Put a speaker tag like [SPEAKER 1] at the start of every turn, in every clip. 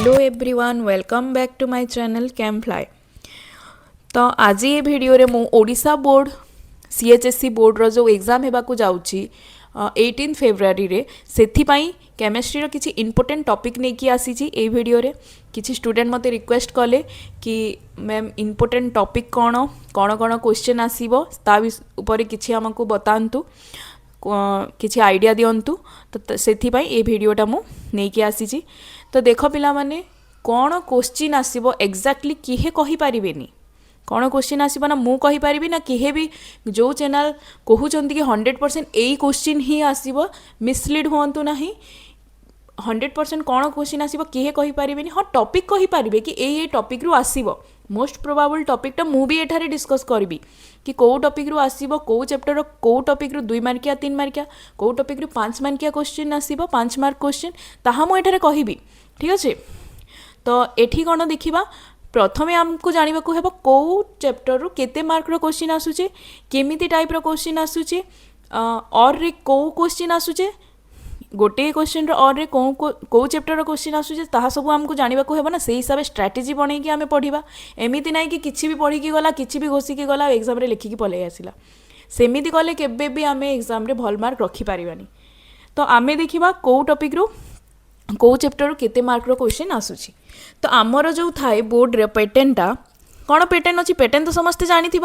[SPEAKER 1] Hello everyone welcome back to my channel Camfly. तो आज ये वीडियो रे मु ओडिशा बोर्ड सीएचएससी बोर्ड रो जो एग्जाम हेबाकू जाउची 18 फेब्रुआरी रे सेथिपाई केमिस्ट्री रो किछि इंपोर्टेंट टॉपिक नै कि आसी छी ए वीडियो रे। किछि स्टूडेंट मते रिक्वेस्ट कले कि मैम इंपोर्टेंट टॉपिक कोन कोन कोन क्वेश्चन आसीबो ता ऊपर किछि हमकु बतांतु किछि आइडिया दियंतु। तो सेथिपाई ए वीडियोटा मु नै कि आसी छी। तो देख पिला माने कौन क्वेश्चन आसीबो एग्जैक्टली किहे कहि परिबेनी कौन क्वेश्चन आसीबो ना मु कहि परिबी ना किहे भी जो चैनल कहउचंती कि 100% एई क्वेश्चन ही आसीबो मिसलीड होंतु नाही। 100% कौन क्वेश्चन आसीबो किहे कहि परिबेनी। हाँ टॉपिक कहि परिबे कि एई टॉपिक रु आसीबो मोस्ट प्रोबेबल टॉपिक मु भी एठारे डिस्कस करबी कि को टॉपिक रु आसीबो को चैप्टर को टॉपिक रु 2 मार्किया 3 मार्किया को टॉपिक रु 5 मार्किया क्वेश्चन आसीबो 5 मार्क क्वेश्चन ताहा मु एठारे कहिबी। ठीक अच्छे। तो एठी कौन देखा प्रथमे आमको जानवा को हेबो को चैप्टर रु केते मार्क रो क्वेश्चन आसुचे केमिति टाइप रो क्वेश्चन आसुचे और रे को क्वेश्चन आसुचे गोटे क्वेश्चन और रे को चैप्टर रो क्वेश्चन आसुचे ताहा सब आमको जानवा को हेबो ना से हिसाब से स्ट्रेटजी बनै कि आमे पढिबा। एमिति नै कि किछि भी पढि कि गला किछि भी घोषि कि गला एग्जाम रे लिखि कि पले आसिला सेमिति कले केबे भी आमे एग्जाम रे भल मार्क रखि परिबानी। तो आमे देखिबा को टॉपिक रु को चैप्टर केते मार्क रो क्वेश्चन आसुची। तो आमर जो थाए बोर्ड रे पैटर्नटा कौन पैटर्न अच्छी पैटर्न तो समस्ते जानी थी।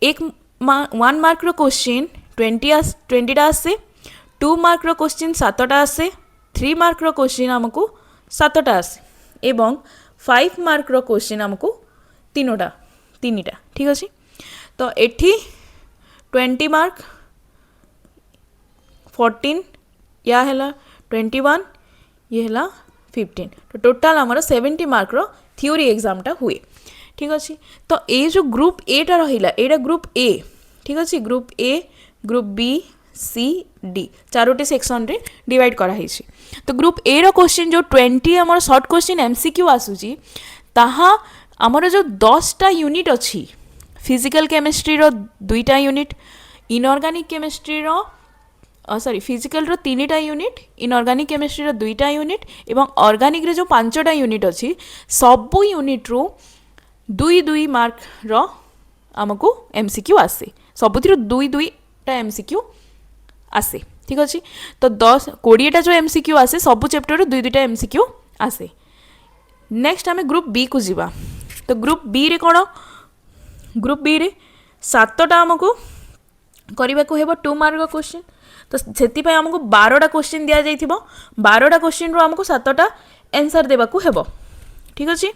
[SPEAKER 1] 1 मार्क रो क्वेश्चन 20 आसे 2 मार्क रो क्वेश्चन 7 आसे 3 मार्क रो क्वेश्चन आमको 7 आसे एवं 5 मार्क रो क्वेश्चन आमको 3टा। ठीक अच्छे। तो एठी 20 मार्क 14 या हैला 21 ये है 15 तो टोटाल आमर 70 मार्क रो थ्योरी एग्जामटा हुए। ठीक अच्छे। तो ये जो ग्रुप ए टा रहिला एटा ग्रुप ए। ठीक अच्छे। Group A group B C D चारोटी सेक्शन रे डिवाइड करा हिची। तो ग्रुप ए रो क्वेश्चन जो 20 आमर शॉर्ट क्वेश्चन एमसीक्यू आसुची ताहा आमर जो 10टा यूनिट अच्छी फिजिकल केमिस्ट्री रो 2टा यूनिट इनऑर्गेनिक केमिस्ट्री रो सॉरी फिजिकल रो 3टा यूनिट इनऑर्गेनिक केमिस्ट्री रो 2टा यूनिट एवं ऑर्गेनिक रे जो 5टा यूनिट अच्छी सब यूनिट रो 2 मार्क रो आमको एमसीक्यू आसे सबुतिर 2टा एमसीक्यू आसे। ठीक अच्छे। तो 20टा जो एमसीक्यू आसे सब चैप्टर रो 2टा एमसीक्यू आसे। नेक्स्ट आमे ग्रुप बी को जीवा। तो ग्रुप बी रे कोन ग्रुप बी रे 7टा आमको करबा को हेबो 2 मार्क रो क्वेश्चन। तो से आमको 12टा क्वेश्चन दिया जाइथिबो 12टा क्वेश्चन रो आमको 7टा आंसर देबा को हेबो। ठीक अछि।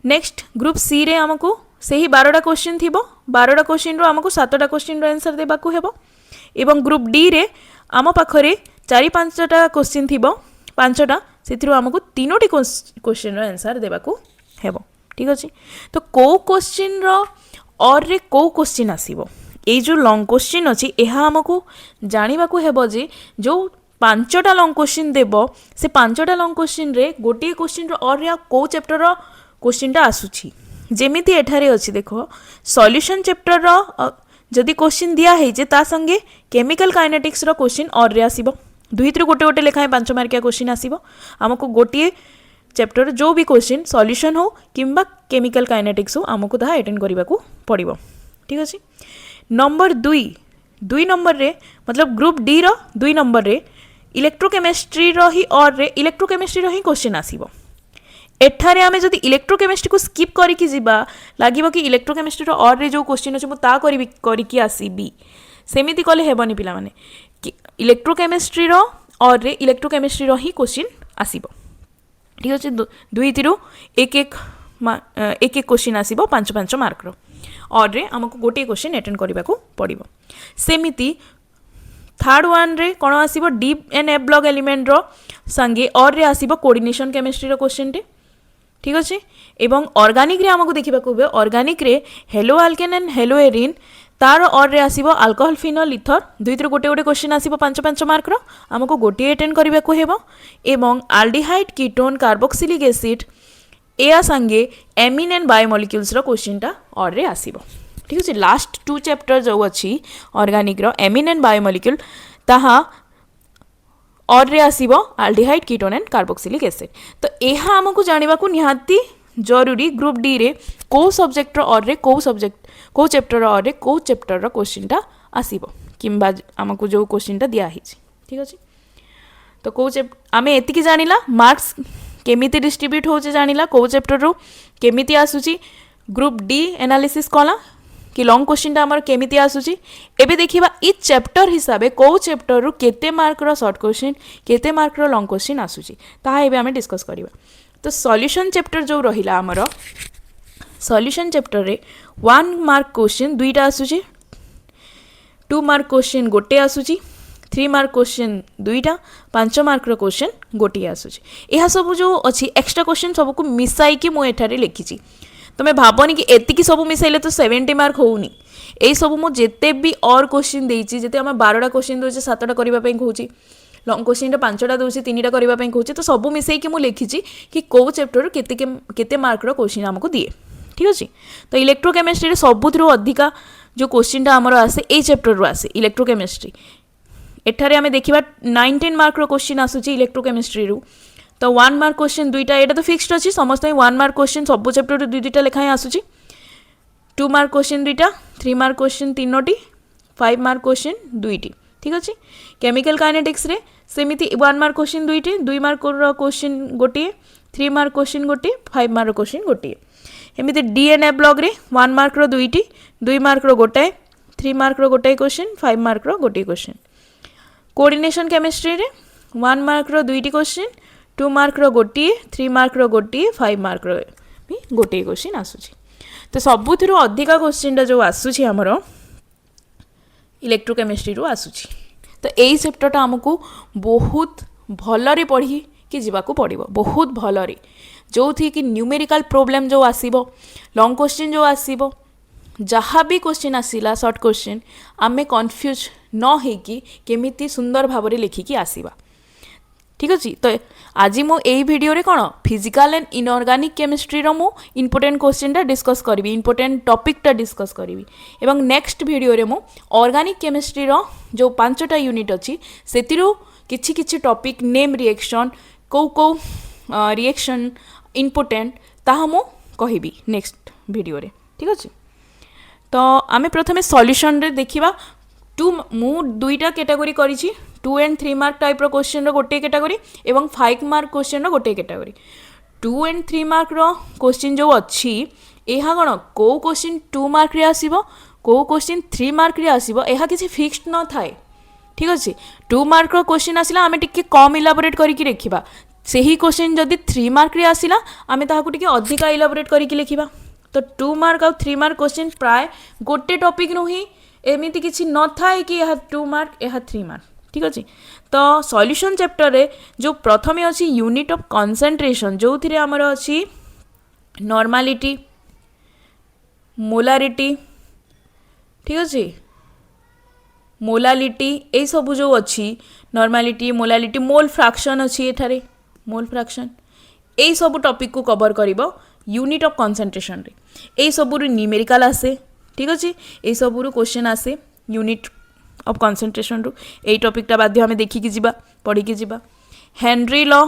[SPEAKER 1] नेक्स्ट ग्रुप सी रे आमको सेही 12टा क्वेश्चन थिबो 12टा क्वेश्चन रो आमको 7टा क्वेश्चन रो आंसर देबा को हेबो। एवं ग्रुप डी रे आम पाखरे 4-5टा क्वेश्चन थिबो 5टा सेथिरो आमको 3टी क्वेश्चन रो आंसर देबा को हेबो। ठीक अछि। तो को क्वेश्चन रो और रे को क्वेश्चन आसीबो ये जो लॉन्ग क्वेश्चन अच्छी यह आमको जानवा को हेबो जे जो 5टा लॉन्ग क्वेश्चन देबो से 5टा लॉन्ग क्वेश्चन रे गोटे क्वेश्चन और या को चैप्टर रो क्वेश्चनटा आसुची जेमिति एठारे अच्छी देखो सॉल्यूशन चैप्टर रो जदि क्वेश्चन दिया है जे ता संगे केमिकल काइनेटिक्स रो क्वेश्चन और रे आसीबो दुहितरो गोटे गोटे लेखाए 5 मार्किया क्वेश्चन आसीबो आमको गोटे चैप्टर जो भी क्वेश्चन सॉल्यूशन हो किंबा केमिकल काइनेटिक्स हो आमको ता अटेंड करबा को पड़िबो। ठीक अछि। नंबर 2 नंबर रे मतलब ग्रुप डी रो 2 नंबर रे इलेक्ट्रोकेमिस्ट्री रो ही और रे इलेक्ट्रोकेमिस्ट्री रो ही क्वेश्चन आसीबो। एठारे आमे जदि इलेक्ट्रोकेमिस्ट्री को स्किप करी कि जिबा लागिबो कि इलेक्ट्रोकेमिस्ट्री रो और रे जो क्वेश्चन अछि मु ता करी कि आसीबी सेमिति कले हेबनी पिला माने कि इलेक्ट्रोकेमिस्ट्री रो और रे इलेक्ट्रोकेमिस्ट्री रो ही क्वेश्चन आसीबो। ठीक अछि। दुइतिरो एक क्वेश्चन आसीबो 5 मार्क रो और रे आमको गोटे क्वेश्चन अटेंड करबा को पड़िबो। सेमिति थर्ड वन रे कोन आसीबो D N A block element रो संगे और रे आसीबो कोऑर्डिनेशन केमिस्ट्री रो क्वेश्चन टे। ठीक अछि। एवं ऑर्गेनिक रे आमको देखिबा को ऑर्गेनिक रे hello alkane and hello Erin तार और रे आसीबो अल्कोहल फिनोल इथर दुइतिर गोटे गोटे क्वेश्चन आसीबो 5 मार्क रो आमको गोटे अटेंड करबा को हेबो। एवं एल्डिहाइड कीटोन कार्बोक्सिलिक एसिड या संगे एमिन एंड बायोमोलिक्यूल्स रो क्वेश्चनटा और रे आसीबो। ठीक अछि। लास्ट 2 चैप्टर जो अछि ऑर्गेनिक रो एमिन एंड बायोमोलिक्यूल ताहा और रे आसीबो aldehyde ketone and carboxylic acid. तो यह आमको जाना निहाती जरूरी ग्रुप डी रे को सब्जेक्टर और रे को चैप्टर और रे को चैप्टर क्वेश्चनटा आसीबो किंबा आमको जो क्वेश्चनटा दिया हिची। ठीक अछि। तो को आमे एतिकी जानिला मार्क्स केमिति डिस्ट्रीब्यूट होचे जानिला को चैप्टर रो केमिति आसुची ग्रुप डी एनालिसिस कला कि लॉन्ग क्वेश्चनटा आमर केमिति आसुची। एबे देखिबा इच चैप्टर हिसाबे को चैप्टर रो केते मार्क रो शॉर्ट क्वेश्चन केते मार्क रो लॉन्ग क्वेश्चन आसुची ताहा एबे आमे डिस्कस करिबा। तो सॉल्यूशन चैप्टर जो रहिला आमर सॉल्यूशन चैप्टर रे 1 मार्क क्वेश्चन दुईटा आसुची 2 मार्क क्वेश्चन गोटे आसुची 3 मार्क क्वेश्चन दुईटा 5 मार्क रो क्वेश्चन गोटे आसुची। यह सब जो अच्छी एक्स्ट्रा क्वेश्चन सबको मिसाई कि मु एठारे लिखिची। तुम्हें भावनी कि एतिकी सब मिसाइले तो 70 मार्क होउनी। एई सब मु जेते भी और क्वेश्चन देइची जेते हम 12टा क्वेश्चन दोचे 7टा करबा पई कहूची लॉन्ग क्वेश्चन 5टा दोचे 3टा करबा पई कहूची तो सब मिसाई कि मु लिखिची कि को चैप्टर केते मार्क रो क्वेश्चन हमको दिए। ठीक अछि। तो इलेक्ट्रोकेमिस्ट्री रे सबुथरो अधिका जो क्वेश्चनटा हमर आसे ए चैप्टर रो आसे इलेक्ट्रोकेमिस्ट्री एठारे आमे देखिबा 19 मार्क रो क्वेश्चन आसुची इलेक्ट्रोकेमिस्ट्री रू। तो 1 मार्क क्वेश्चन दुईटा एटा तो फिक्स्ड अछि समस्त 1 मार्क क्वेश्चन सब चैप्टर रो दुईटा लेखा आसुची 2 मार्क क्वेश्चन दुईटा 3 मार्क क्वेश्चन तीनोटी 5 मार्क क्वेश्चन दुईटी। ठीक अछि। केमिकल काइनेटिक्स रे सेमिति 1 मार्क क्वेश्चन दुईटी 2 मार्क रो क्वेश्चन गोटे 3 मार्क क्वेश्चन गोटे 5 मार्क क्वेश्चन गोटे। एमिति डीएनए ब्लॉग रे 1 मार्क रो दुईटी 2 मार्क रो गोटे 3 मार्क रो गोटे क्वेश्चन 5 मार्क रो गोटे क्वेश्चन। कोऑर्डिनेशन केमिस्ट्री रे 1 मार्क रो दुईटी क्वेश्चन 2 मार्क रो गोटे 3 मार्क रो गोटे 5 मार्क रो भी गोटे क्वेश्चन आसुची। तो सबुथिरो अधिका क्वेश्चन जो आसुची हमरो इलेक्ट्रोकेमिस्ट्री रो आसुची। तो एई चैप्टरटा हमको बहुत भलरे पढ़ी कि जीवाकू पड़िबो बहुत भलरे जो थी कि न्यूमेरिकल प्रॉब्लम जो आसीबो लॉन्ग क्वेश्चन जो आसीबो जहाँ भी क्वेश्चन आसिला शॉर्ट क्वेश्चन आमे कन्फ्यूज न होगी केमिति सुंदर भाव लिखिकी आसीबा। ठीक अच्छे। तो आज मु एई वीडियो रे कौन फिजिकल एंड इनऑर्गेनिक केमिस्ट्री रो मु इंपोर्टेंट क्वेश्चन टा डिस्कस करी इंपोर्टेंट टॉपिक टा डिस्कस करी एवं नेक्स्ट वीडियो रे मु ऑर्गेनिक केमिस्ट्री रो जो 5टा यूनिट अच्छी सेतिरो किछि किछि टॉपिक नेम रिएक्शन को रिएक्शन इंपोर्टेंट ताहा मु कहिबी नेक्स्ट वीडियो रे। ठीक अच्छे। तो आमे प्रथमे सॉल्यूशन रे देखिबा मु दुईटा कैटेगरी करिछि 2 एंड 3 मार्क टाइप रो क्वेश्चन रो गोटे कैटेगरी एवं 5 मार्क क्वेश्चन रो गोटे कैटेगरी 2 एंड 3 मार्क रो क्वेश्चन जो अच्छी एहा कोन को क्वेश्चन 2 मार्क रे आसीबो को क्वेश्चन 3 मार्क रे आसीबो एहा किछि फिक्स्ड न थाए। ठीक अछि। 2 मार्क रो क्वेश्चन आसिला आमे टिके कम इलाबोरेट करिकि लिखिबा सेही क्वेश्चन जदि 3 मार्क रे आसिला आमे ताहाकु टिके अधिका इलाबोरेट करिकि लिखिबा। तो 2 मार्क और 3 मार्क क्वेश्चन प्राय गोटे टॉपिक नु ही एमिति किछि न थाए कि यह 2 मार्क यह 3 मार्क। ठीक अछि। तो सॉल्यूशन चैप्टर रे जो प्रथमे अछि यूनिट ऑफ कंसंट्रेशन जो थिरे हमर अछि नॉर्मालिटी मोलारिटी। ठीक अछि। मोलालिटी ए सब जो अछि नॉर्मालिटी मोलालिटी मोल फ्रैक्शन अछि एठारे मोल फ्रैक्शन ए सब टॉपिक को कवर करिवो यूनिट ऑफ कंसंट्रेशन रे ए सब रु न्यूमेरिकल आसे। ठीक अछि। ए सब रु क्वेश्चन आसे यूनिट ऑफ कंसंट्रेशन रु ए टॉपिकटा बाध्य हमें देखि कि जिबा पढ़ी कि जिबा। हेनरी लॉ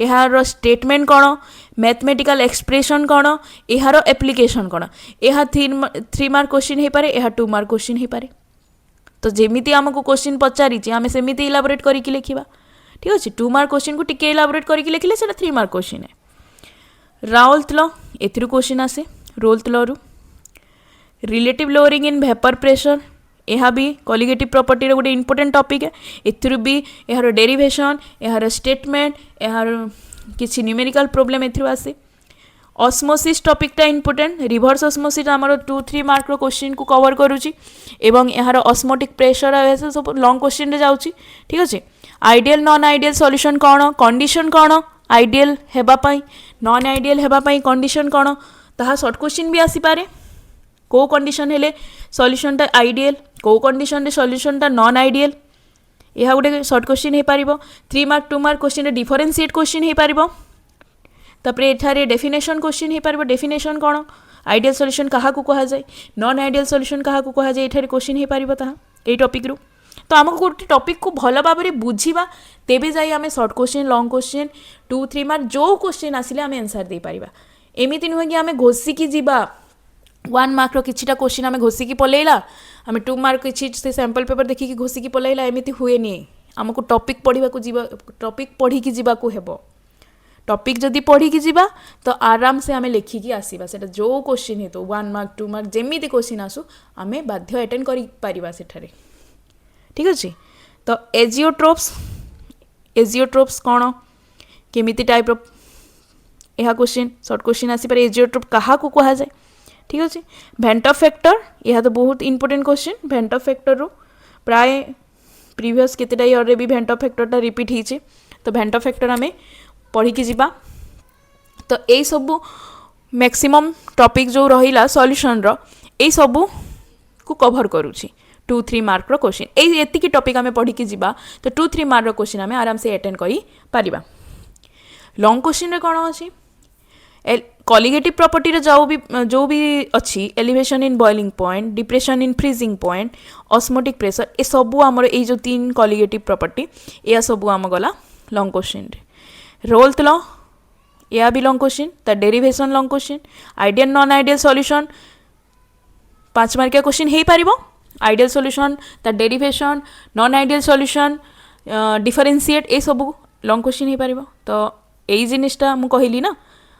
[SPEAKER 1] एहार स्टेटमेंट कौन मैथमेटिकल एक्सप्रेशन कौन एहार एप्लिकेशन कौन एहा 3 मार्क क्वेश्चन हे पारे एहा 2 मार्क क्वेश्चन हे पारे। तो जेमिति हमको क्वेश्चन पचारि आमे सेमिति इलाबोरेट करिकि लिखिबा। ठीक अछि। 2 मार्क क्वेश्चन को टिके इलाबोरेट करिकि लिखिले सेटा 3 मार्क क्वेश्चन है। राउल्ट लॉ एथिरु क्वेश्चन आसे रोल्ट लॉ रु relative lowering in vapour pressure यह भी कॉलिगेटिव प्रॉपर्टी रे गोटे इंपोर्टेंट टॉपिक है। एथिरु भी यार डेरिवेशन यार स्टेटमेंट यार किछि न्यूमेरिकल प्रॉब्लम एथिरु आसे। ऑस्मोसिस टॉपिकटा इंपोर्टेंट रिवर्स ऑस्मोसिस आमर 2-3 मार्क रो क्वेश्चन को कवर करूची एवं यार ऑस्मोटिक प्रेशर ऐसे सब लॉन्ग क्वेश्चन रे जाउची। ठीक अछि। आइडियल नॉन आइडियल सॉल्यूशन कौन कंडीशन कौन आइडियल हेबा पई नॉन आइडियल हेबा पई कंडीशन कौन ताहा शॉर्ट क्वेश्चन भी आसी पारे को कंडीशन हेले सॉल्यूशन टा आइडियल को कंडीशन रे सॉल्यूशन टा नॉन आइडियल यह गोटे शॉर्ट क्वेश्चन हे पारिबो। 3 मार्क 2 मार्क क्वेश्चन रे डिफरेंशिएट क्वेश्चन हे पारिबो। तापरे एठारे डेफिनेशन क्वेश्चन हे पारिबो डेफिनेशन कौन आइडियल सॉल्यूशन कहा को कहा जाय नॉन आइडियल सॉल्यूशन कहा को कहा जाय एठारे क्वेश्चन हे पारिबो ताहा ए टॉपिक रु। तो आमको गोटे टॉपिक को भल भाव में बुझा तेबे जाई आमे short question long question 2-3 mark जो क्वेश्चन आसिले आमे आंसर दे पारिबा एमिति नुहे कि आमे घोषिकी जीवा 1 मार्क किछिटा क्वेश्चन आमे घोषिकी पलेला आमे 2 मार्क किछि से सैंपल पेपर देखिकी घोषिकी पलेला एमिति हुए नि आमको टॉपिक पढ़िबा को जीवा टॉपिक पढ़िकी जीवा को हेबो टॉपिक जदि पढ़िकी जीवा तो आराम से आमे लेखिकी आसीबा सेटा जो क्वेश्चन हे तो 1 मार्क 2 मार्क जेमिति क्वेश्चन आसु आमे बाध्य अटेंड करि पारिबा सेठारे ठीक अछि तो एजियोट्रोप्स कौन केमिति टाइप रो यह क्वेश्चन शॉर्ट क्वेश्चन आसी पारे एजियोट्रोप कहा को कहा जाए ठीक अछि भेंट ऑफ फैक्टर यह तो बहुत इंपोर्टेंट क्वेश्चन भेंट ऑफ फैक्टर रो प्राय प्रीवियस केतेटा ईयर रे भी भेंट ऑफ फैक्टरटा रिपीट हिचे तो भेंट ऑफ फैक्टर आमे पढ़ी की जीवा तो यही सब मैक्सिमम टॉपिक जो रहिला सॉल्यूशन रो यही सब को कवर करूची 2-3 मार्क रो क्वेश्चन ए एतिकी टॉपिक आमे पढ़ी की जीवा तो 2-3 मार्क रो क्वेश्चन आमे आराम से अटेंड करी पारिबा लॉन्ग क्वेश्चन रे कोन अछि कॉलिगेटिव प्रॉपर्टी रे जो भी अच्छी elevation in boiling point depression in freezing point osmotic pressure ए सबू आमर ए जो 3 कॉलिगेटिव प्रॉपर्टी या सबू आम गला लॉन्ग क्वेश्चन रे रोल्स लॉ या भी लॉन्ग क्वेश्चन ता derivation long question ideal non ideal solution 5 मार्किया क्वेश्चन हे पारिबो आइडियल सॉल्यूशन ता derivation non ideal solution differentiate ए सबू लॉन्ग क्वेश्चन हे पारिबो तो एई जिनिसटा मु कहिली ना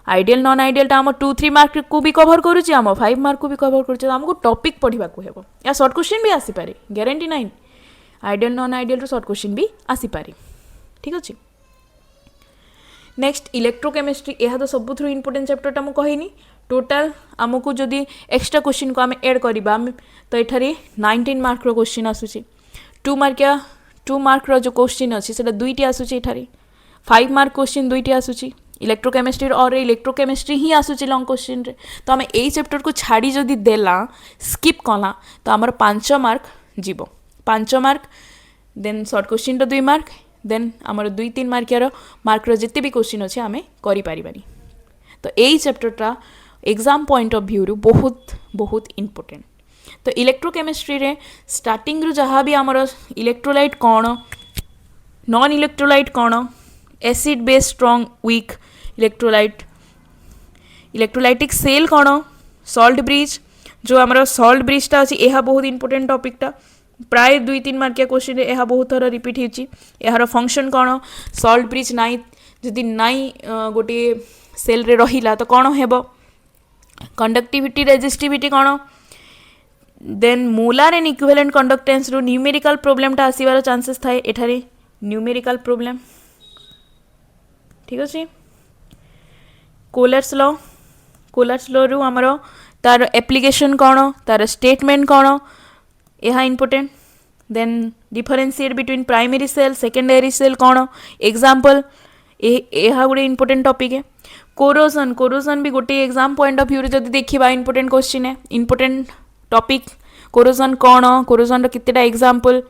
[SPEAKER 1] आइडियल नॉन आइडियल टा हम 2-3 मार्क को भी कवर करूची हम 5 मार्क को भी कवर करूची हमको टॉपिक पढ़िबा को हेबो या शॉर्ट क्वेश्चन भी आसी पारे गारंटी नाही आइडियल नॉन आइडियल रो शॉर्ट क्वेश्चन भी आसी पारे ठीक अछि नेक्स्ट इलेक्ट्रोकेमिस्ट्री यह तो सबुथ्रु इंपोर्टेंट चैप्टरटा मु कहिनी टोटल आमको जदि एक्स्ट्रा क्वेश्चन को आमे ऐड करिबा तो एठारे 19 मार्क रो क्वेश्चन आसुची 2 मार्क रो जो क्वेश्चन अछि सेटा दुईटी आसुची एठारे 5 मार्क क्वेश्चन दुईटी आसुची इलेक्ट्रोकेमिस्ट्री और इलेक्ट्रोकेमिस्ट्री ही आसुची लॉन्ग क्वेश्चन रे तो आमे एई चैप्टर को छाड़ी जदि देला स्किप कला तो हमर 5 मार्क जीवो 5 मार्क देन शॉर्ट क्वेश्चन रो 2 मार्क देन आमर 2-3 मार्क रो जिते भी क्वेश्चन अच्छे आमे करि पारिबानी तो एई चैप्टरटा एग्जाम पॉइंट ऑफ व्यू रू बहुत बहुत इंपोर्टेंट तो इलेक्ट्रोकेमिस्ट्री रे स्टार्टिंग रू जहाँ भी आमर इलेक्ट्रोलाइट कौन नॉन इलेक्ट्रोलाइट कौन acid base strong weak electrolytic cell कौन सॉल्ट ब्रिज जो आमर सॉल्ट ब्रिजटा अच्छी यह बहुत इंपोर्टेंट टॉपिकटा प्राय 2-3 मार्किया क्वेश्चन यह बहुत थर रिपीट होची यार फंक्शन कौन सॉल्ट ब्रिज नाई जदि नाई गोटे सेल रे रहिला तो कौन हेबो कंडक्टिविटी रेजिस्टिविटी कौन then molar and equivalent conductance रो न्यूमेरिकल प्रोब्लेमटा आसीबार चांसेस थाए एठारे न्यूमेरिकल प्रोब्लेम ठीक अछि कोलर्स लॉ रू हमर तार एप्लीकेशन कौन तार स्टेटमेंट कौन यह important then differentiate between primary cell secondary cell कौन एग्जांपल यह गोटे इंपोर्टेंट टॉपिक है कोरोजन भी गोटे एग्जाम पॉइंट ऑफ व्यू रे जदि देखिबा इंपोर्टेंट क्वेश्चन है इंपोर्टेंट टॉपिक कोरोजन कौन कोरोजन रो कितेटा एग्जांपल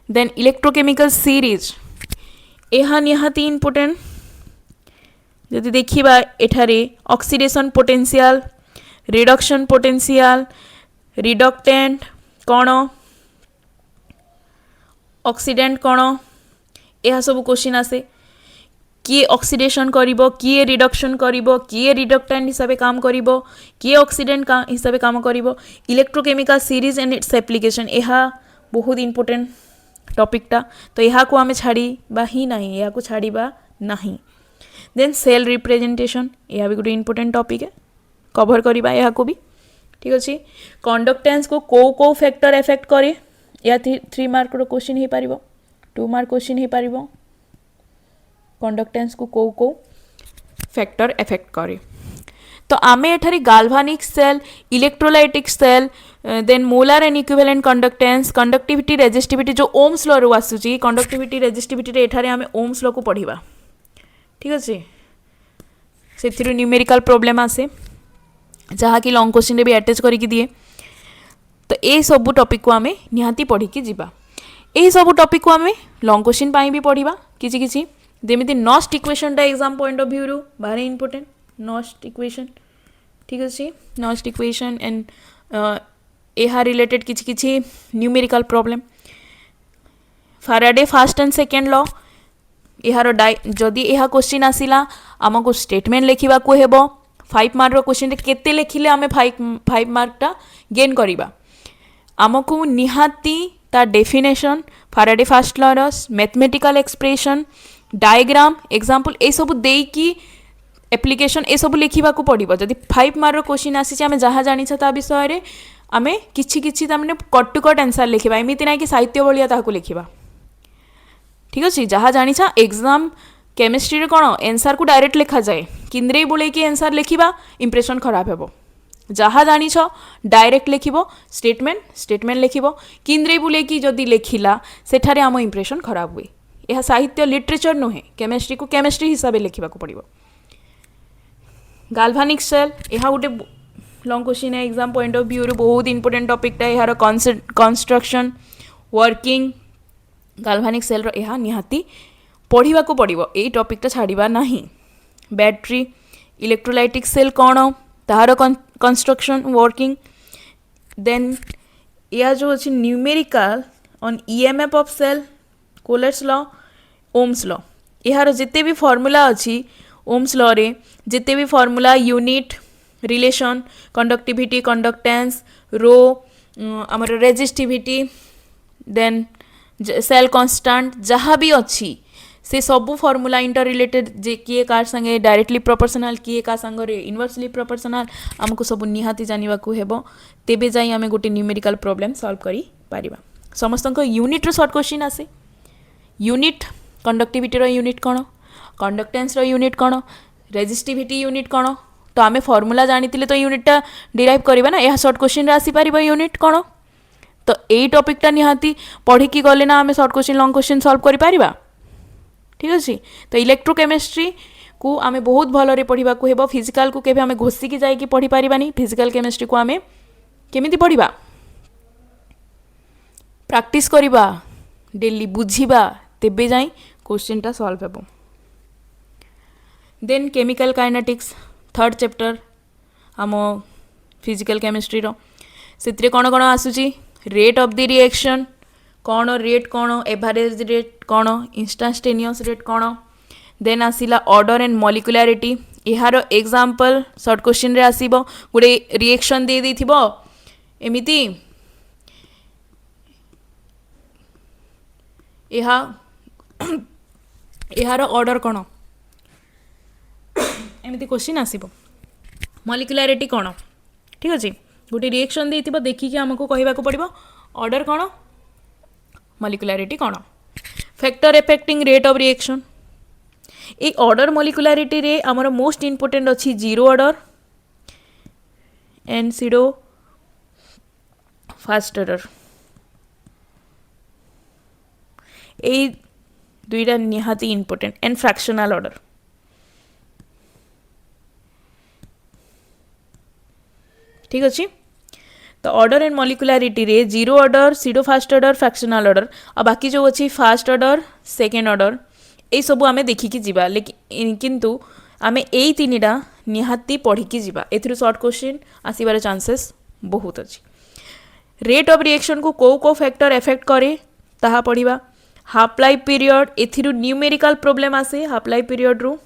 [SPEAKER 1] देन इलेक्ट्रोकेमिकल सीरीज यह निहाती इंपोर्टेंट जदि देखिबा एठारे oxidation potential reduction potential reductant कौन ऑक्सीडेंट कौन यह सब क्वेश्चन आसे किए ऑक्सीडेशन करिबो किए रिडक्शन करिबो किए रिडक्टेंट हिसाब से काम करिबो किए ऑक्सीडेंट हिसाब से काम करिबो electrochemical series and its application यह बहुत इंपोर्टेंट टॉपिकटा तो यह को आमे छाड़ीबा ही नहीं यह को छाड़ीबा नहीं देन सेल रिप्रेजेंटेशन यह भी गोटे इंपोर्टेंट टॉपिक है कवर करिबा यह को भी ठीक अच्छे कंडक्टेंस को को फैक्टर एफेक्ट करे या 3 मार्क रो क्वेश्चन ही पारिबो 2 मार्क क्वेश्चन ही पारिबो कंडक्टेंस को फैक्टर एफेक्ट करे तो आमे एठारे galvanic cell electrolytic cell then molar and equivalent conductance conductivity resistivity जो ओम्स लॉ रो आसुची कंडक्टिविटी रेजिस्टिविटी रे एठारे आमे ओम्स लॉ को पढ़िबा ठीक अच्छे से न्यूमेरिकल प्रोब्लेम आसे जहाँ कि लॉन्ग क्वेश्चन भी अटैच करके दिए तो ये सब टॉपिक को आमे निहाती पढ़ी की जीवा यही सब टॉपिक को आमे लॉन्ग क्वेश्चन पाई भी पढ़िबा किछि किछि जेमिति नॉस्ट इक्वेशनटा एग्जाम पॉइंट ऑफ व्यू रू भारी इंपोर्टेंट नॉस्ट इक्वेशन ठीक अच्छे नॉस्ट इक्वेशन एंड यह रिलेटेड किछि किछि numerical problem Faraday first and second law यार जदि यह क्वेश्चन आसिला आमको स्टेटमेंट लिखा हेब 5 मार्क क्वेश्चन केते लिखिले आम 5 मार्कटा गेन करवा आमको निहाती ता definition Faraday first law mathematical expression diagram example ए सब देकी एप्लिकेशन ए सब लिखा पड़ो जदि 5 मार्क क्वेश्चन आसी आम जहाँ जानी ता विषय आम कि कट टू कट आंसर लिखा एमती ना कि साहित्य भाया ताकू लिखा ठीक अच्छे जहाँ जानी एग्जाम केमिस्ट्री कौन आंसर को डायरेक्ट लिखा जाए किंद्रे बोले कि आंसर लिखा इंप्रेशन खराब हे जहाँ जानी डायरेक्ट लिख स्टेटमेंट लिख किंद्रे बोले कि जदि लिखला सेठारे आम इंप्रेशन खराब हुए यह साहित्य लिटरेचर नुहे केमिस्ट्री को केमिस्ट्री हिसाब से लिखा पड़ो गाल्भानिक सेल यह गोटे लॉन्ग क्वेश्चन है एग्जाम पॉइंट ऑफ व्यू बहुत इंपोर्टेंट टॉपिकटा यार कंस्ट्रक्शन वर्किंग गाल्भानिक सेल यह निहाती पढ़ा पड़ो यही टॉपिकटा छाड़ा ना बैटरी इलेक्ट्रोलाइटिक सेल कौन तार कंस्ट्रक्शन वर्किंग देन या जो अच्छी numerical on EMF of cell Kohlrausch's law ohm's law यार जिते भी फॉर्मूला अच्छी ओम्स लॉ रे जिते भी formula unit relation conductivity conductance रो आमर रेजिस्टिविटी देन सेल कांस्टेंट जहाँ भी अच्छी से सबू फॉर्मूला इंटर रिलेटेड जे किए कार संगे डायरेक्टली प्रोपोर्शनल किए का संगे इनवर्सली प्रोपोर्शनल आमको सब निहाती जानिबा को हेबो तेबे जाई आमे गोटे न्यूमेरिकल प्रॉब्लम सॉल्व करी पारिबा समस्त यूनिट रो शॉर्ट क्वेश्चन आसे यूनिट कंडक्टिविटी रो यूनिट कौन कंडक्टेंस रो यूनिट कौन रेजिस्टिविटी यूनिट कौन तो आमे फॉर्मूला जानितिले तो यूनिटटा डिराइव करबा ना यह शॉर्ट क्वेश्चन रे आसी पारिबा यूनिट कौन तो यही टॉपिकटा निहाती पढ़ी की गले ना आमे short question long question solve करि पारिबा ठीक अच्छे तो इलेक्ट्रोकेमिस्ट्री को आमे बहुत भलरे पढ़ा को हेबो फिजिकल को केबे आमे घोषिकी जाइकी पढ़ी पारिबानी फिजिकल केमिस्ट्री को आमे केमिति पढ़िबा प्रैक्टिस करिबा डेली बुझिबा तेबे जाई क्वेश्चनटा सॉल्व हेबो then chemical kinetics third chapter आम फिजिकल केमिस्ट्री रो सेतिरे कोन कोन आसुची रेट ऑफ द रिएक्शन कौन रेट कौन एवरेज रेट कौन इंस्टांटेनियस रेट कौन देन आसिला ऑर्डर एंड मॉलिक्युलरिटी यार एग्जांपल शॉर्ट क्वेश्चन रे आसीबो गोटे रिएक्शन दे देथिबो एमिति यार ऑर्डर कौन एमिति क्वेश्चन आसीबो मॉलिक्युलरिटी कौन ठीक अच्छे गोटे रिएक्शन देथिबो देखिकी हमको कहबाको पड़िबो ऑर्डर कौन मॉलिक्युलरिटी कौन factor affecting rate of reaction ए ऑर्डर मॉलिक्युलरिटी रे आमर मोस्ट इंपोर्टेंट अच्छी zero order and pseudo first order ए दुईटा निहाती इंपोर्टेंट एंड फ्रैक्शनल ऑर्डर ठीक अच्छे तो ऑर्डर एंड मॉलिक्युलरिटी रे zero order pseudo first order fractional order और बाकी जो अच्छी फास्ट ऑर्डर सेकेंड ऑर्डर ये सब आम देखिकी जीवा लेकिन किंतु आम यही तीनटा निहाती पढ़िकी जीवा एथिरु शॉर्ट क्वेश्चन आसीबार चांसेस बहुत अच्छी रेट ऑफ रिएक्शन को कौ फैक्टर एफेक्ट करे ताहा पढ़िबा हाफ लाइफ पीरियड एथिरु न्यूमेरिकल प्रॉब्लम आसे हाफ लाइफ पीरियड रु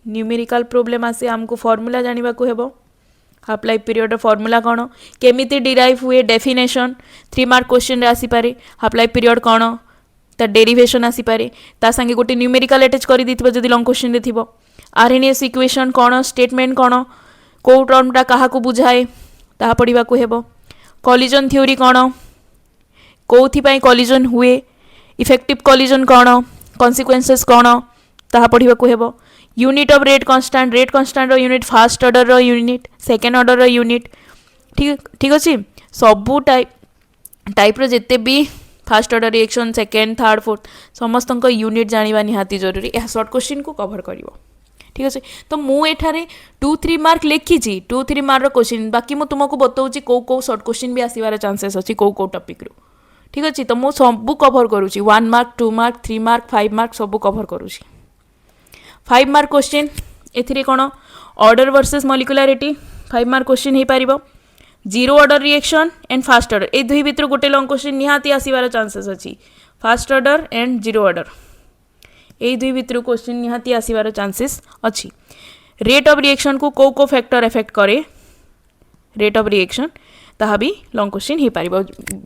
[SPEAKER 1] न्यूमेरिकल प्रॉब्लम आसे हमको फॉर्मूला जानिबा को हेबो हाफ लाइफ पीरियड फॉर्मूला कौन केमिति डिराइव हुए डेफिनेशन 3 मार्क क्वेश्चन रे आसी पारे हाफ लाइफ पीरियड कौन ता डेरिवेशन आसी पारे ता संगे गोटे न्यूमेरिकल अटैच करि दिथिबो जदि लॉन्ग क्वेश्चन रे थिबो आरएनएस इक्वेशन कौन स्टेटमेंट कौन को टर्मटा काहा को बुझाए ताहा पढ़िबा को हेबो कॉलिजन थ्योरी कौन कोथि पई कॉलिजन हुए इफेक्टिव कॉलिजन कौन कॉन्सिक्वेंसेस कौन ताहा पढ़िबा को हेबो यूनिट ऑफ रेट कांस्टेंट रो यूनिट फास्ट ऑर्डर रो यूनिट सेकेंड ऑर्डर रो यूनिट ठीक अच्छे सबू टाइप रो जिते भी first order reaction second third fourth समस्त यूनिट जानिबा निहाती जरूरी यह शॉर्ट क्वेश्चन को कवर करिवो ठीक अच्छे तो मु एठारे 2-3 मार्क लिखी 2-3 मार्क क्वेश्चन बाकी मु तुमको बताऊँ कौ शॉर्ट क्वेश्चन भी आसबार चांसेस अच्छी कौ टॉपिक रू ठीक अच्छे तो मुझे सबू कवर करुँची 1 मार्क 2 मार्क 3 मार्क 5 मार्क सबू कवर करुँची 5 मार्क क्वेश्चन एथिरे कौन order versus molecularity 5 mark question हो पारिबो zero order reaction and first order ए दुई भितर गोटे लॉन्ग क्वेश्चन निहाती आसीबार चांसेस अच्छी first order and zero order ए दुई भितर क्वेश्चन निहाती आसीबार चांसेस अच्छी रेट ऑफ रिएक्शन को को फैक्टर एफेक्ट करे रेट ऑफ रिएक्शन ताहा भी लॉन्ग क्वेश्चन हो पार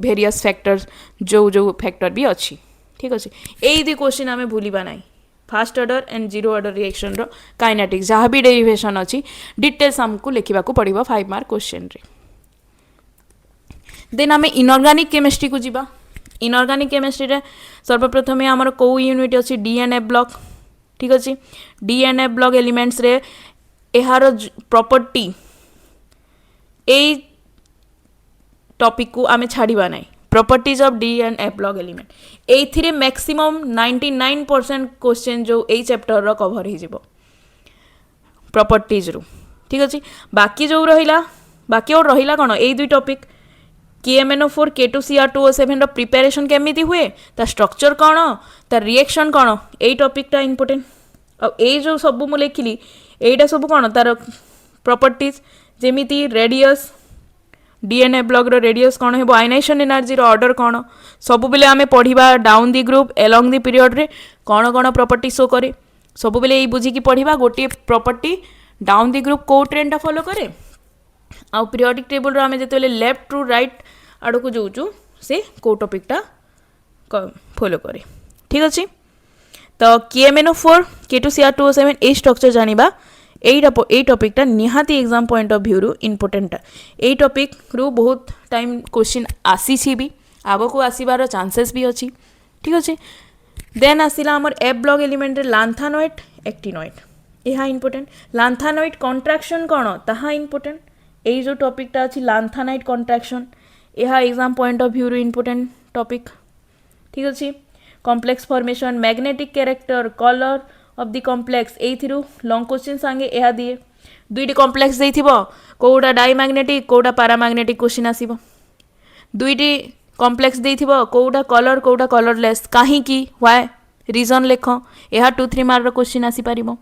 [SPEAKER 1] भेरियस फैक्टर्स जो जो फैक्टर भी अच्छी ठीक अच्छे यही दुई क्वेश्चन आम भूलवा ना first order and zero order reaction रो काइनेटिक्स जहाँ भी डेरिवेशन अच्छी डिटेल्स आमको लिखा पड़ो 5 मार्क क्वेश्चन रे देन आम इनऑर्गेनिक केमिस्ट्री को जीवा इनऑर्गेनिक केमिस्ट्री रे सर्वप्रथमे आमर को यूनिट अच्छी डीएनए ब्लॉक ठीक अच्छे डीएनए ब्लॉक एलिमेंट्स रे एहार प्रॉपर्टी ए टॉपिक को आम छाड़वा ना properties of D and F block element एथिरे मैक्सिमम 99% क्वेश्चन जो ए चैप्टर रो कवर हो प्रॉपर्टीज रू ठीक अच्छे बाकी जो रहिला बाकी और रहिला कौन ए दुई टॉपिक KMNO4 K2Cr2O7 प्रिपेरेशन केमिति हुए ता स्ट्रक्चर कौन ता रिएक्शन कौन ए टॉपिकटा इंपोर्टेंट और ए जो सब मु लिखिली एटा सब कौन तार प्रॉपर्टीज जेमिति रेडियस डीएनए ब्लॉक रो रेडियस कौन है आयनाइजेशन एनर्जी रो ऑर्डर कौन सब बेले आमे पढ़िबा down the group along the period रे कौन कौन प्रॉपर्टी शो करे सब बेले बुझी की पढ़िबा गोटे प्रॉपर्टी डाउन दी ग्रुप को ट्रेंड फॉलो करे आउ पीरियोडिक टेबल रो आमे जेते लेफ्ट टू राइट आड़ को जाऊँ से को टॉपिकटा फॉलो करे ठीक अच्छे तो KMNO4 K2Cr2O7 ए स्ट्रक्चर जानिबा ए टॉपिकटा निहाती एग्जाम पॉइंट ऑफ व्यू रु इंपोर्टेंट ए टॉपिक रु बहुत टाइम क्वेश्चन आसी भी आगो को आसीबार चांसेस भी अच्छी ठीक अच्छे देन आसिला हमर F block element lanthanoid actinoid यह इंपोर्टेंट लांथानोइड कॉन्ट्रैक्शन कौन ताहा इंपोर्टेंट ए जो टॉपिकटा अच्छी लांथानाइड कॉन्ट्रैक्शन यह एग्जाम पॉइंट ऑफ व्यू रु इंपोर्टेंट टॉपिक ठीक अच्छे complex formation magnetic character colour of the complex एथिरु लॉन्ग क्वेश्चन सांगे यह दिए दुईटी कॉम्प्लेक्स देथिबो कोडा डायमैग्नेटिक कोडा पैरामैग्नेटिक क्वेश्चन आसीबो दुईटी कॉम्प्लेक्स देथिबो कोडा कलरलेस काहे की व्हाई रीजन लेख यह 2-3 मार्क रो क्वेश्चन आसी पारिबो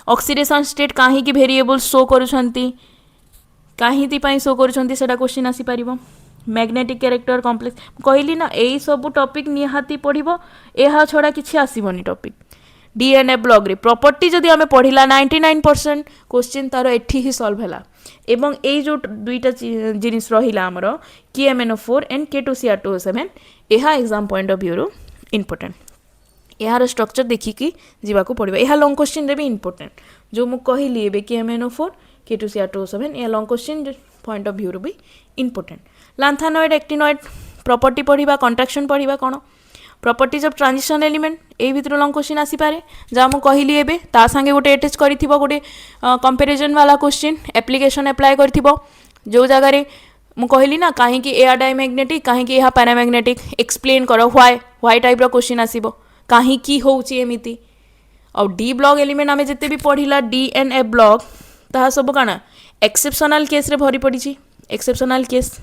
[SPEAKER 1] ऑक्सीडेशन स्टेट काहे की वेरिएबल शो करूछंती काहींती पाई शो करूछंती सेटा क्वेश्चन आसी पारिबो मैग्नेटिक कैरेक्टर कॉम्प्लेक्स कहली ना यही सब टॉपिक निहाती पढ़िबो एहा छोड़ा किछि आसीबोनी टॉपिक डीएनए ब्लॉक रे प्रॉपर्टी जदि आमे पढ़िला 99% क्वेश्चन तार एठी ही सॉल्व हैला एवं ए जो दुईटा जिनिस रहिला हमरो KMNO4 एंड K2Cr2O7 एहा एग्जाम पॉइंट ऑफ व्यू रो इंपोर्टेंट यार स्ट्रक्चर देखिकी जीवा को पड़िबा एहा लॉन्ग क्वेश्चन रे भी इंपोर्टेंट जो मु कहली एबे KMNO4 K2Cr2O7 ए long question point of view रो भी इंपोर्टेंट लांथानोइड एक्टिनोइड प्रॉपर्टी पढ़िबा कॉन्ट्रैक्शन पढ़िबा कौन प्रॉपर्टीज ऑफ ट्रांजिशन एलिमेंट ए भितर लॉन्ग क्वेश्चन आसी पारे जहाँ मु कहली एबे ता संगे गोटे अटैच करिथिबो गोटे कंपैरिजन वाला क्वेश्चन एप्लीकेशन अप्लाई करिथिबो जो जगह रे मु कहली ना काहे कि एया डायमैग्नेटिक काहे कि एहा पैरामैग्नेटिक एक्सप्लेन करो व्हाई टाइप रो क्वेश्चन आसीबो काहे की होउची एमिति और डी ब्लॉक एलिमेंट आमे जते भी पढ़िला डीएनए ब्लॉक ताहा सब काना एक्सेप्शनल केस रे भरी पड़िची एक्सेप्शनल केस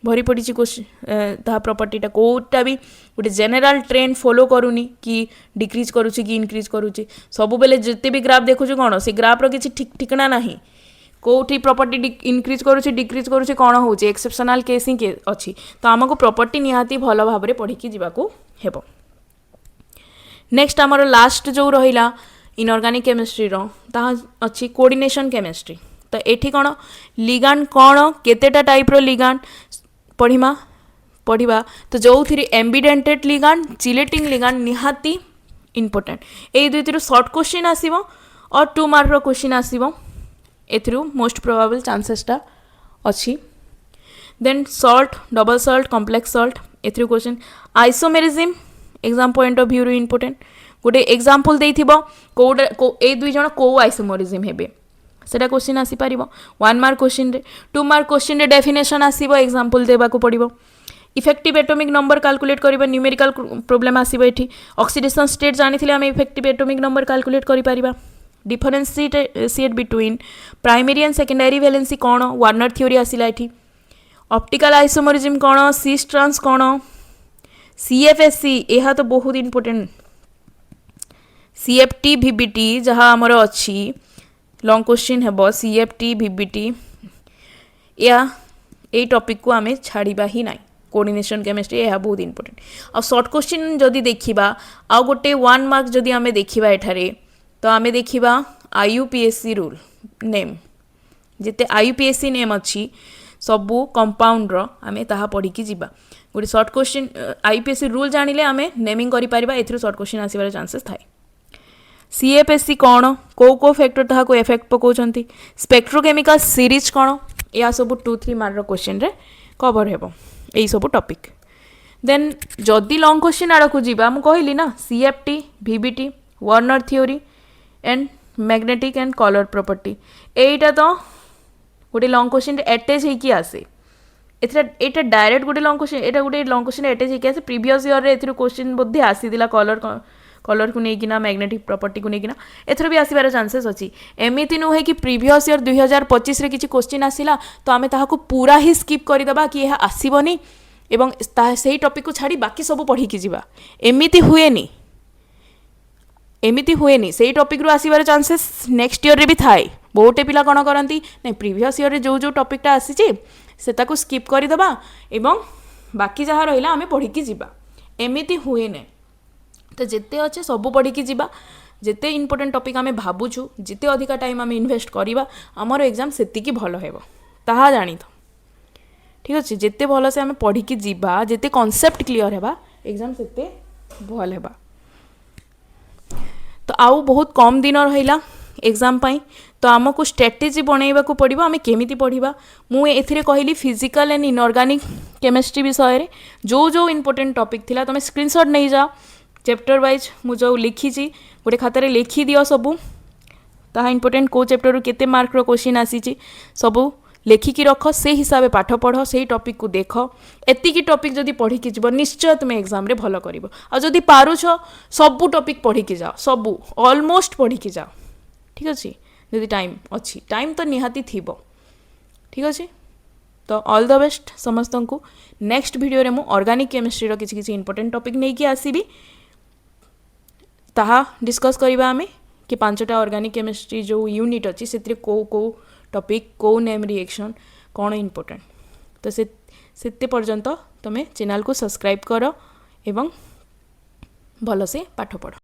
[SPEAKER 1] भरी पड़ी क्वेश्चन प्रॉपर्टीटा कोटा भी गोटे जेनेराल ट्रेंड फॉलो करूनी कि डिक्रीज करुच्ची कि इनक्रीज करुच्ची सब बेले जिते भी ग्राफ देखुचे कौन से ग्राफ रो किसी ठीक ठिकना ना कोठी प्रॉपर्टी इनक्रीज करुच्ची डिक्रीज करुच्ची कौन होउची एक्सेप्शनल केस ही अच्छी तो आमको प्रॉपर्टी निहाती भल भाव में पढ़ी जावाको हेबो नेक्स्ट आमर लास्ट जो रहिला इनऑर्गेनिक केमिस्ट्री रो ता अच्छी कोऑर्डिनेशन केमिस्ट्री तो एठी कौन लिगांड कौन केतेटा टाइप रो लिगांड पढ़िबा तो जो थी एम्बिडेंटेड लिगांड चिलेटिंग लिगांड निहाती इंपोर्टेंट ए दुई शॉर्ट क्वेश्चन आसीबो और 2 मार्क रो क्वेश्चन आसीबो एथिरु मोस्ट प्रोबेबल चांसेसटा अच्छी then salt double salt complex salt एथिरु question isomerism exam point of view रो इंपोर्टेंट गोटे एग्जांपल देथिबो को ए दुई जण को आइसोमेरिज्म हेबे सेटा क्वेश्चन आसी पारिबो 1 मार्क क्वेश्चन रे 2 मार्क क्वेश्चन रे डेफिनेशन आसीबो एग्जांपल देबा को पड़िबो इफेक्टिव एटॉमिक नंबर कैलकुलेट करिबा न्यूमेरिकल प्रॉब्लम आसीबो एठी ऑक्सीडेशन स्टेट जानिथिले हम इफेक्टिव एटॉमिक नंबर कैलकुलेट करि Paribas differentiate between primary and secondary valency कौन वार्नर थ्योरी आसिला एठी ऑप्टिकल आइसोमेरिज्म कौन सिस ट्रांस कौन सीएफएससी यह तो बहुत इंपोर्टेंट सीएफटी वीबीटी जहाँ आमर अच्छी लॉन्ग क्वेश्चन हेबो सीएफटी वीबीटी या ये टॉपिक को आमे छाड़िबा ही नाही कोऑर्डिनेशन केमिस्ट्री यह बहुत इंपोर्टेंट आ शॉर्ट क्वेश्चन जदि देखिबा आ गोटे 1 मार्क जदि आमे देखिबा एठारे तो आमे देखिबा आईयूपीएससी रूल नेम जिते आईयूपीएससी नेम अच्छी सबू कंपाउंड रो आमे ताहा पढ़ी की जीवा गोटे शॉर्ट क्वेश्चन आईयूपीएससी रूल जानिले आमे नेमिंग करि परिबा एथरो शॉर्ट क्वेश्चन आसीबार चांसेस थाए सीएफएससी कौन को फैक्टर ताहा को इफेक्ट पकाउछंती स्पेक्ट्रोकेमिकल सीरीज कौन या सब 2-3 मार्क क्वेश्चन रे कवर हेबो एई सब टॉपिक देन जदि लॉन्ग क्वेश्चन आड़ को जीवा मु कहली ना CFT VBT Warner theory and magnetic and colour property एटा तो गोटे लॉन्ग क्वेश्चन अटैच होइकी आसे एटा डायरेक्ट गोटे लॉन्ग क्वेश्चन एटा गोटे लॉन्ग क्वेश्चन अटैच होइकी आसे प्रीवियस ईयर रे एथरो क्वेश्चन बोधे आसीदिला कलर को लेकिना मैग्नेटिक प्रॉपर्टी को लेकिना एथर भी आसीबार चांसेस अच्छी एमती नुहे कि प्रीवियस ईयर 2025 रे किछि क्वेश्चन आसिला तो आमे ताहाको पूरा ही स्किप करदेबा कि यह आसीबनी एवं सही टॉपिक को छाड़ी बाकी सब पढ़ी की जीवा एमती हुएनी सही टॉपिक रू आसीबार चांसेस नेक्स्ट ईयर रे भी थाए बहुते पिला कौन करती नहीं प्रीवियस ईयर रे जो टॉपिकटा आसी से ताको स्किप करदेबा एवं बाकी जहाँ रहिला आमे पढ़ी की जीवा एमती हुए नहीं तो जिते अच्छे सब पढ़ी की जीवा जिते इंपोर्टेंट टॉपिक आमे भाबुछु जिते अधिका टाइम आमे इन्वेस्ट करवा आमर एग्जाम सेतिकी भल हेबो ताहा जानी तो ठीक अच्छे जिते भल से आमे पढ़ी की जीवा जिते कॉन्सेप्ट क्लियर हेबा एग्जाम सेते भल हेबा तो आउ बहुत कम दिन रहिला एग्जाम पाई तो आमको स्ट्रेटेजी बनैबा को पड़िबा आमे केमिति पढ़िबा मु एथिरे कहली फिजिकल एंड इनऑर्गेनिक केमिस्ट्री विषय रे जो इंपोर्टेंट टॉपिक थिला तमे स्क्रीनशॉट नहीं जाओ चैप्टर वाइज मुझे लिखी गोटे खातार लिखी दियो सबू ताहा इंपोर्टेंट को चैप्टर रू केते मार्क रो क्वेश्चन आसी सबू लेखिकी रख से हिसाब पाठ पढ़ से टॉपिक को देख एतिकी टॉपिक जदि पढ़ी की जीव निश्चय तुम एग्जाम रे भल करिवो आ जदि पारुछ सबू टॉपिक पढ़ी की जाओ सबू ऑलमोस्ट पढ़ी की जाओ ठीक अच्छे जदि टाइम अच्छी टाइम तो निहाती थिबो ठीक अच्छे तो ऑल द बेस्ट समस्त को नेक्स्ट वीडियो रे मु ऑर्गेनिक केमिस्ट्री रो किछि इंपोर्टेंट टॉपिक नहीं कि आसीबी ताहा डिस्कस करिबा आमे कि 5टा ऑर्गेनिक केमिस्ट्री जो यूनिट अच्छी से को टॉपिक को नेम रिएक्शन कौन इंपोर्टेंट तो से पर्यंत तुम चैनल को सब्सक्राइब कर एवं भल से पाठ पढ़।